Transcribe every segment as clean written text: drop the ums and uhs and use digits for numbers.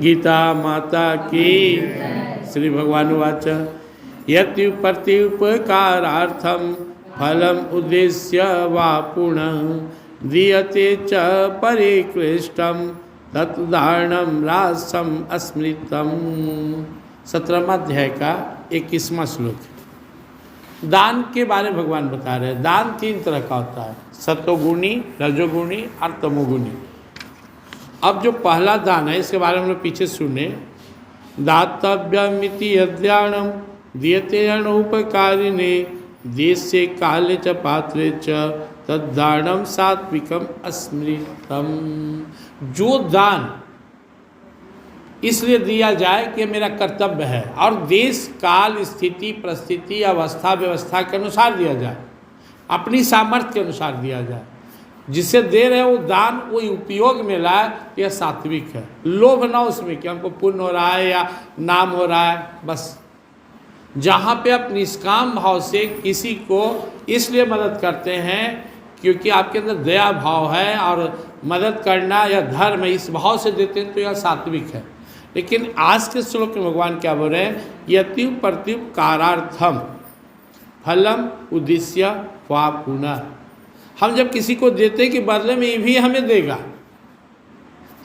गीता माता की। श्री भगवान वाच यति प्रत्युपकारार्थम फलम उद्देश्य वा पुनः दीयते च परिकृष्टम तत्दारणम रासम अस्मृतम। 17वां अध्याय का 21वां श्लोक। दान के बारे में भगवान बता रहे हैं। दान 3 तरह का होता है, सत्वगुणी, रजोगुणी और तमोगुणी। अब जो पहला दान है इसके बारे में हम लोग पीछे सुने। दातव्यमिति यद्याणम दीयते अनुपकारिणे देशे काले च पात्रे च तद्दानम सात्विकम अस्मृतम। जो दान इसलिए दिया जाए कि मेरा कर्तव्य है और देश काल स्थिति परिस्थिति अवस्था व्यवस्था के अनुसार दिया जाए, अपनी सामर्थ्य के अनुसार दिया जाए। जिसे दे रहे वो दान वही उपयोग में लाए, यह सात्विक है। लोभ ना उसमें कि हमको पुण्य हो रहा है या नाम हो रहा है। बस जहाँ पे आप निष्काम भाव से किसी को इसलिए मदद करते हैं क्योंकि आपके अंदर दया भाव है और मदद करना या धर्म है, इस भाव से देते हैं तो यह सात्विक है। लेकिन आज के श्लोक में भगवान क्या बोल रहे हैं? यति प्रत्युपकारार्थम फलम उद्देश्य वा पुनः। हम जब किसी को देते हैं कि बदले में ये भी हमें देगा,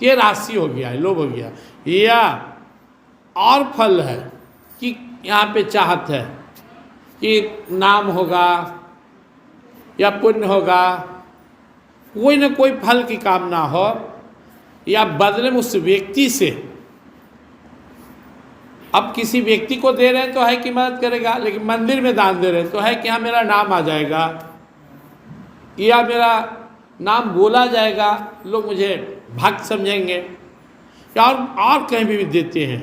ये राशि हो गया, लोभ हो गया, या और फल है कि यहाँ पे चाहत है कि नाम होगा या पुण्य होगा, कोई ना कोई फल की कामना हो, या बदले में उस व्यक्ति से। अब किसी व्यक्ति को दे रहे हैं तो है कि मदद करेगा, लेकिन मंदिर में दान दे रहे हैं तो है कि हाँ मेरा नाम आ जाएगा या मेरा नाम बोला जाएगा, लोग मुझे भक्त समझेंगे, या और कहीं भी देते हैं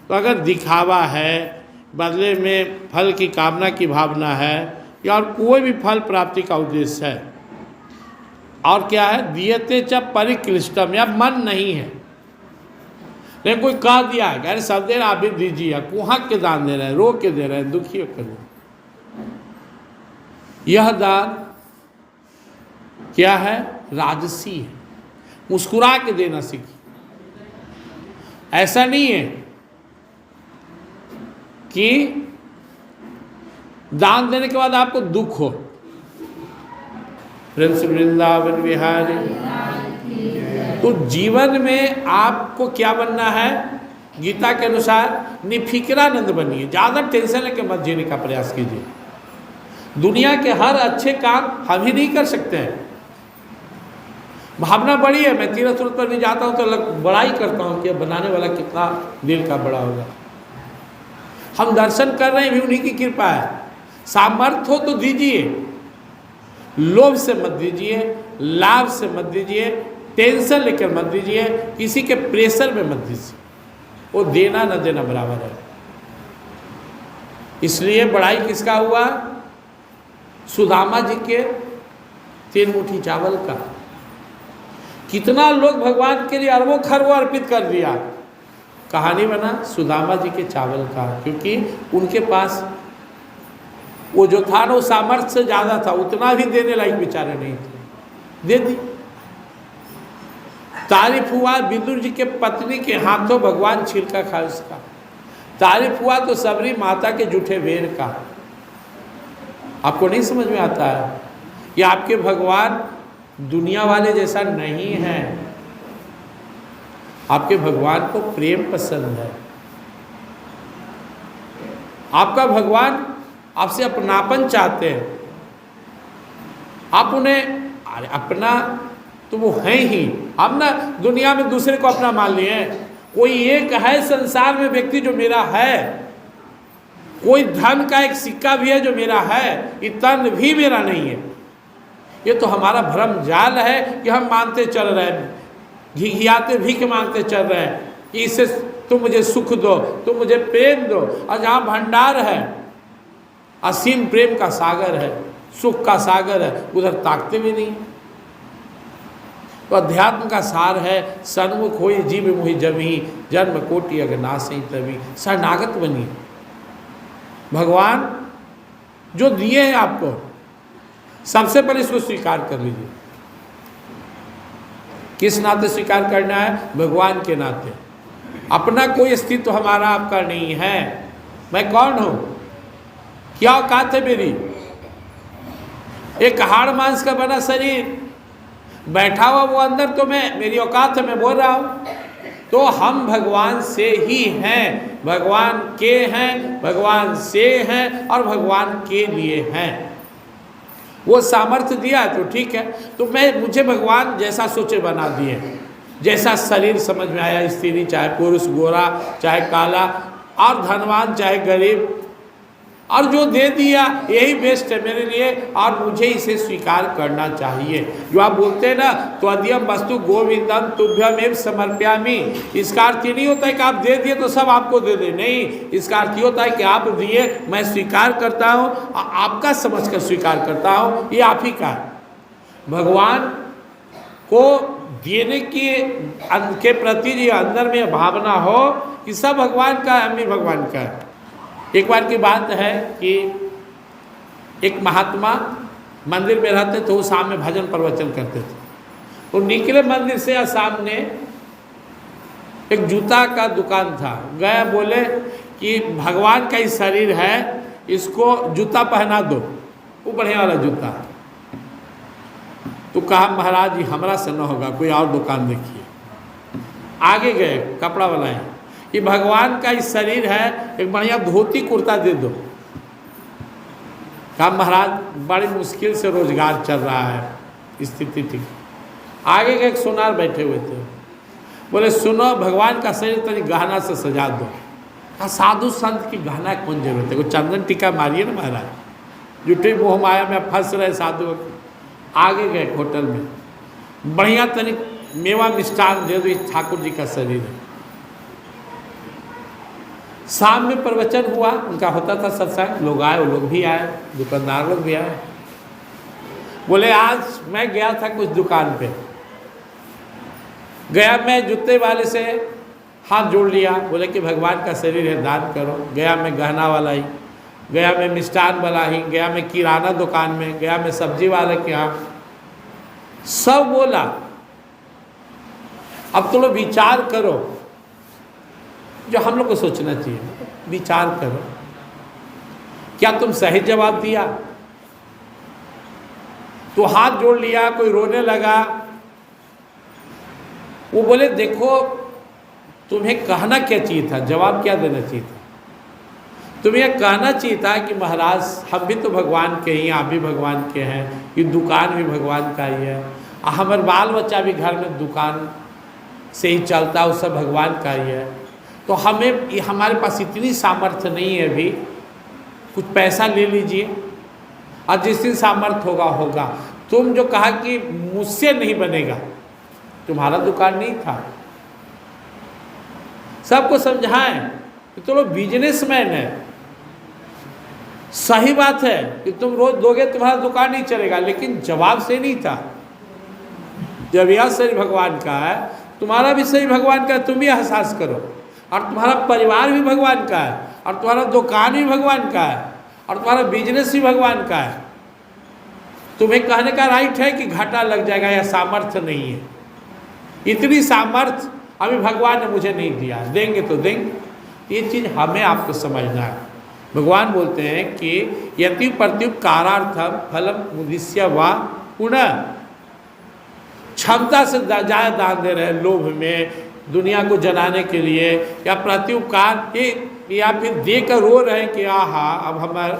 तो अगर दिखावा है, बदले में फल की कामना की भावना है, या और कोई भी फल प्राप्ति का उद्देश्य है, और क्या है दीयते च परिकृष्टम, या मन नहीं है लेकिन कोई कह दिया है अरे सब दे रहे आप भी दीजिए, कुहक के दान दे रहे हैं, रो के दे रहे हैं, दुखी होकर दे रहे हैं, यह दान क्या है? राजसी है। मुस्कुरा के देना सीखिए। ऐसा नहीं है कि दान देने के बाद आपको दुख हो। प्रेम से वृंदावन विहारी। तो जीवन में आपको क्या बनना है? गीता के अनुसार निफिक्रानंद बनिए। ज़्यादा टेंशन लेके मत जीने का प्रयास कीजिए। दुनिया के हर अच्छे काम हम ही नहीं कर सकते हैं। भावना बड़ी है, मैं तीर्थ पर भी जाता हूँ तो बड़ा ही करता हूँ कि बनाने वाला कितना दिल का बड़ा होगा। हम दर्शन कर रहे हैं भी उन्हीं की कृपा है। सामर्थ्य हो तो दीजिए, लोभ से मत दीजिए, लाभ से मत दीजिए, टेंशन लेकर मत दीजिए, किसी के प्रेशर में मत दीजिए। वो देना न देना बराबर है। इसलिए बड़ाई किसका हुआ? सुदामा जी के 3 मुट्ठी चावल का। कितना लोग भगवान के लिए अरबों खरबों अर्पित कर दिया। कहानी बना सुदामा जी के चावल का, क्योंकि उनके पास वो जो था ना वो सामर्थ्य से ज़्यादा था, उतना भी देने लायक बेचारे नहीं थे, दे दी। तारीफ हुआ विदुर जी के पत्नी के हाथों भगवान छिलका खाए उसका। तारीफ हुआ तो सबरी माता के जूठे बेर का। आपको नहीं समझ में आता है कि आपके भगवान दुनिया वाले जैसा नहीं है। आपके भगवान को प्रेम पसंद है। आपका भगवान आपसे अपनापन चाहते हैं। आप उन्हें अरे अपना तो वो है ही। आप ना दुनिया में दूसरे को अपना मान लिए। कोई एक है संसार में व्यक्ति जो मेरा है, कोई धन का एक सिक्का भी है जो मेरा है, ये तन भी मेरा नहीं है। ये तो हमारा भ्रम जाल है कि हम मानते चल रहे हैं, घिघियाते भीख मांगते चल रहे हैं कि इससे तुम मुझे सुख दो, तुम मुझे प्रेम दो। और जहाँ भंडार है, असीम प्रेम का सागर है, सुख का सागर है, उधर ताकते भी नहीं। तो अध्यात्म का सार है सन्मुख होई जीव मोहि जभी, जन्म कोटि अगर नासई तभी। शरणागत बनिए। भगवान जो दिए हैं आपको, सबसे पहले इसको स्वीकार कर लीजिए। किस नाते स्वीकार करना है? भगवान के नाते। अपना कोई अस्तित्व हमारा आपका नहीं है। मैं कौन हूँ, क्या औकात है मेरी? एक हाड़ मांस का बना शरीर, बैठा हुआ वो अंदर तो मैं, मेरी औकात है, मैं बोल रहा हूँ। तो हम भगवान से ही हैं, भगवान के हैं, भगवान से हैं और भगवान के लिए हैं। वो सामर्थ्य दिया तो ठीक है। तो मुझे भगवान जैसा सोचे बना दिए, जैसा शरीर समझ में आया, स्त्री चाहे पुरुष, गोरा चाहे काला, और धनवान चाहे गरीब, और जो दे दिया यही बेस्ट है मेरे लिए, और मुझे इसे स्वीकार करना चाहिए। जो आप बोलते हैं ना, त्वदीयम वस्तु गोविंदम तुभ्यम एव समर्प्यामि, इसका अर्थ ये नहीं होता है कि आप दे दिए तो सब आपको दे दे, नहीं, इसका अर्थ ये होता है कि आप दिए, मैं स्वीकार करता हूँ, आपका समझकर स्वीकार करता हूँ, ये आप ही का है। भगवान को देने के प्रति जो अंदर में भावना हो कि सब भगवान का है, हम भी भगवान का है। एक बार की बात है कि एक महात्मा मंदिर में रहते थे, वो शाम में भजन प्रवचन करते थे। तो निकले मंदिर से, या सामने एक जूता का दुकान था, गए, बोले कि भगवान का ही शरीर है, इसको जूता पहना दो, वो बढ़िया वाला जूता। तो कहा महाराज जी हमरा से न होगा, कोई और दुकान देखिए। आगे गए, कपड़ा वाला है कि भगवान का ही शरीर है, एक बढ़िया धोती कुर्ता दे दो। कहा महाराज बड़ी मुश्किल से रोजगार चल रहा है, स्थिति ठीक। आगे के एक सोनार बैठे हुए थे, बोले सुनो, भगवान का शरीर तनी गहना से सजा दो। कहा साधु संत की गहना कौन जरूरत है, कोई चंदन टीका मारिए ना महाराज, जुटे मोह माया में फंस रहे साधु। आगे गए होटल में, बढ़िया तनी मेवा मिष्ठान दे दो, ठाकुर जी का शरीर है। शाम में प्रवचन हुआ, उनका होता था सत्संग, लोग आए, वो लोग भी आए, दुकानदार लोग भी आए। बोले आज मैं गया था कुछ दुकान पे, गया मैं जूते वाले से हाथ जोड़ लिया, बोले कि भगवान का शरीर है, दान करो। गया मैं गहना वाला ही, गया मैं मिष्ठान वाला ही, गया मैं किराना दुकान में, गया मैं सब्जी वाले के यहाँ, सब बोला। अब तो लोग विचार करो, जो हम लोग को सोचना चाहिए, विचार करो, क्या तुम सही जवाब दिया? तो हाथ जोड़ लिया, कोई रोने लगा। वो बोले देखो तुम्हें कहना क्या चाहिए था, जवाब क्या देना चाहिए था? तुम्हें यह कहना चाहिए था कि महाराज हम भी तो भगवान के ही, आप भी भगवान के हैं, ये दुकान भी भगवान का ही है, हमारे बाल बच्चा भी घर में दुकान से ही चलता है, वो सब भगवान का ही है। तो हमें, हमारे पास इतनी सामर्थ्य नहीं है अभी, कुछ पैसा ले लीजिए और जिस दिन सामर्थ्य होगा होगा। तुम जो कहा कि मुझसे नहीं बनेगा, तुम्हारा दुकान नहीं था। सबको समझाएं कि तुम लोग बिजनेसमैन है, सही बात है कि तुम रोज दोगे तुम्हारा दुकान नहीं चलेगा, लेकिन जवाब से नहीं था। जब यह शरीर भगवान का है, तुम्हारा भी शरीर भगवान का है, तुम भी एहसास करो, और तुम्हारा परिवार भी भगवान का है, और तुम्हारा दुकान भी भगवान का है, और तुम्हारा बिजनेस भी भगवान का है। तुम्हें कहने का राइट है कि घाटा लग जाएगा या सामर्थ्य नहीं है। इतनी सामर्थ्य अभी भगवान ने मुझे नहीं दिया, देंगे तो देंगे। ये चीज़ हमें आपको समझना है। भगवान बोलते हैं कि यति प्रत्युप कारार्थम फलम उद्देश्य व पुनः, क्षमता से ज़्यादा दान दे रहे हैं, लोभ में, दुनिया को जलाने के लिए, या प्रत्युपकार, या फिर दे कर रो रहे हैं कि आहा अब हमारे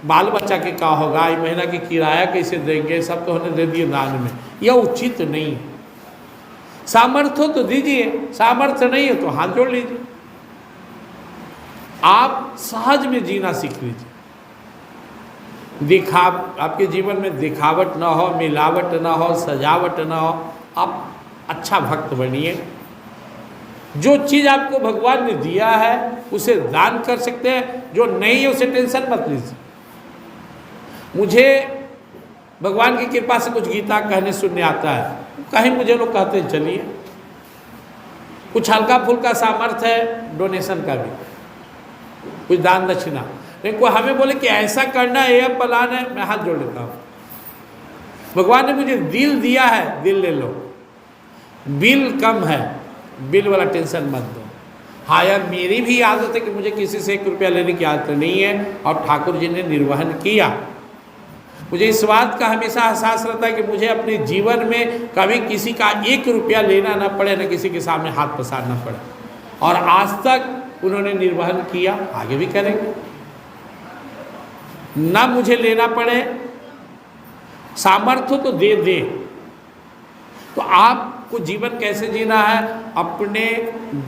बाल बच्चा के क्या होगा, ये महीना की किराया कैसे देंगे, सब तो उन्होंने दे दिए दान में। यह उचित नहीं है। सामर्थ्य हो तो दीजिए, सामर्थ्य नहीं है तो हाथ जोड़ लीजिए। आप सहज में जीना सीख लीजिए। आपके जीवन में दिखावट ना हो, मिलावट ना हो, सजावट ना हो। आप अच्छा भक्त बनिए। जो चीज़ आपको भगवान ने दिया है उसे दान कर सकते हैं, जो नहीं है उसे टेंशन मत लीजिए। मुझे भगवान की कृपा से कुछ गीता कहने सुनने आता है, कहीं मुझे लोग कहते हैं चलिए। कुछ हल्का फुल्का सामर्थ्य है डोनेशन का भी, कुछ दान दक्षिणा, लेकिन कोई हमें बोले कि ऐसा करना है, यह प्लान है, मैं हाथ जोड़ लेता हूँ। भगवान ने मुझे दिल दिया है, दिल ले लो। बिल कम है, बिल वाला टेंशन मत दो। हाँ यार, मेरी भी आदत है कि मुझे किसी से 1 रुपया लेने की आदत नहीं है, और ठाकुर जी ने निर्वहन किया। मुझे इस बात का हमेशा एहसास रहता है कि मुझे अपने जीवन में कभी किसी का 1 रुपया लेना ना पड़े, ना किसी के सामने हाथ पसारना पड़े, और आज तक उन्होंने निर्वहन किया, आगे भी करेंगे। ना मुझे लेना पड़े, सामर्थ्य तो दे दे। तो आपको जीवन कैसे जीना है? अपने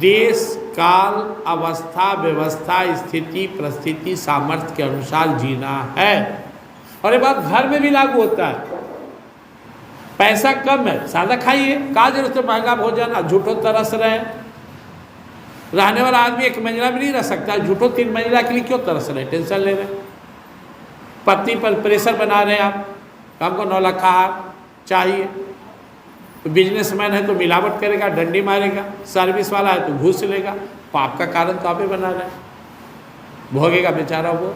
देश काल अवस्था व्यवस्था स्थिति परिस्थिति सामर्थ्य के अनुसार जीना है। और ये बात घर में भी लागू होता है। पैसा कम है, सादा खाइए, का जरूरत है महंगा भोजन, और झूठो तरस रहे। रहने वाला आदमी 1 मंजिला में नहीं रह सकता, झूठो 3 मंजिला के लिए क्यों तरस रहे, टेंशन ले रहे। पत्नी पर प्रेशर बना रहे हैं आप, हमको 9 लाख चाहिए। तो बिजनेसमैन है तो मिलावट करेगा, डंडी मारेगा, सर्विस वाला है तो घूस लेगा। पाप का कारण तो आप ही बना रहे हैं, भोगेगा बेचारा वो।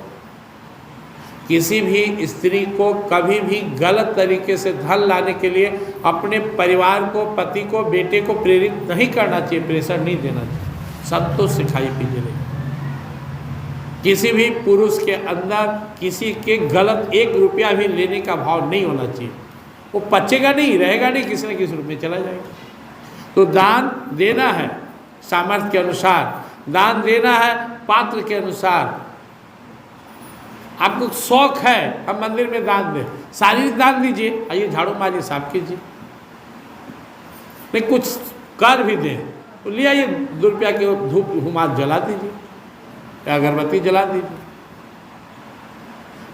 किसी भी स्त्री को कभी भी गलत तरीके से धन लाने के लिए अपने परिवार को, पति को, बेटे को प्रेरित नहीं करना चाहिए, प्रेशर नहीं देना चाहिए। संतोष सिखाई पीजिए नहीं। किसी भी पुरुष के अंदर किसी के गलत 1 रुपया भी लेने का भाव नहीं होना चाहिए। वो पचेगा नहीं, रहेगा नहीं, किसी न किसी रूप में चला जाएगा। तो दान देना है सामर्थ्य के अनुसार, दान देना है पात्र के अनुसार। आपको शौक है हम मंदिर में दान दें, शारीरिक दान दीजिए, आइए झाड़ू मारिए, साफ कीजिए। नहीं कुछ कर भी दें तो ले आइए 2 रुपया के धूप हुमाद जला दीजिए या अगरबत्ती जला दीजिए।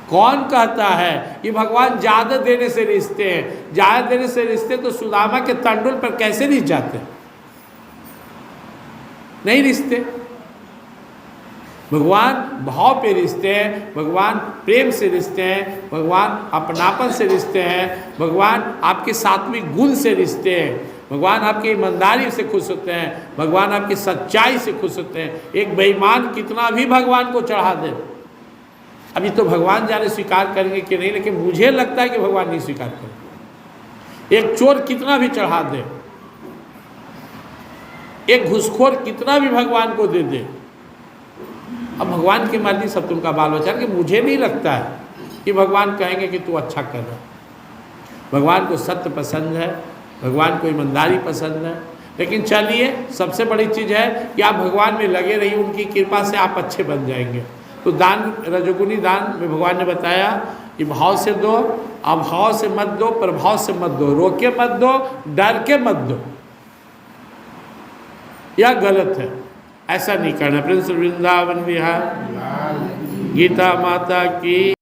कौन कहता है कि भगवान ज़्यादा देने से रिश्ते हैं? ज़्यादा देने से रिश्ते तो सुदामा के तंडुल पर कैसे रिश्ते जाते? नहीं रिश्ते। भगवान भाव पे रिश्ते हैं, भगवान प्रेम से रिश्ते हैं, भगवान अपनापन से रिश्ते हैं, भगवान आपके सात्विक गुण से रिश्ते हैं, भगवान आपकी ईमानदारी से खुश होते हैं, भगवान आपकी सच्चाई से खुश होते हैं। एक बेईमान कितना भी भगवान को चढ़ा दे, अभी तो भगवान जाने स्वीकार करेंगे कि नहीं, लेकिन मुझे लगता है कि भगवान नहीं स्वीकार करेंगे। एक चोर कितना भी चढ़ा दे, एक घूसखोर कितना भी भगवान को दे दे, अब भगवान की मर्जी सब तुमका बाल बच्चा, कि मुझे नहीं लगता है कि भगवान कहेंगे कि तू अच्छा कर रहा। भगवान को सत्य पसंद है, भगवान को ईमानदारी पसंद है। लेकिन चलिए, सबसे बड़ी चीज़ है कि आप भगवान में लगे रहिए, उनकी कृपा से आप अच्छे बन जाएंगे। तो दान, रजोगुनी दान में भगवान ने बताया कि भाव से दो, अभाव से मत दो, प्रभाव से मत दो, रोके मत दो, डर के मत दो, यह गलत है, ऐसा नहीं करना। प्रिंस वृंदावन विहार, गीता माता की।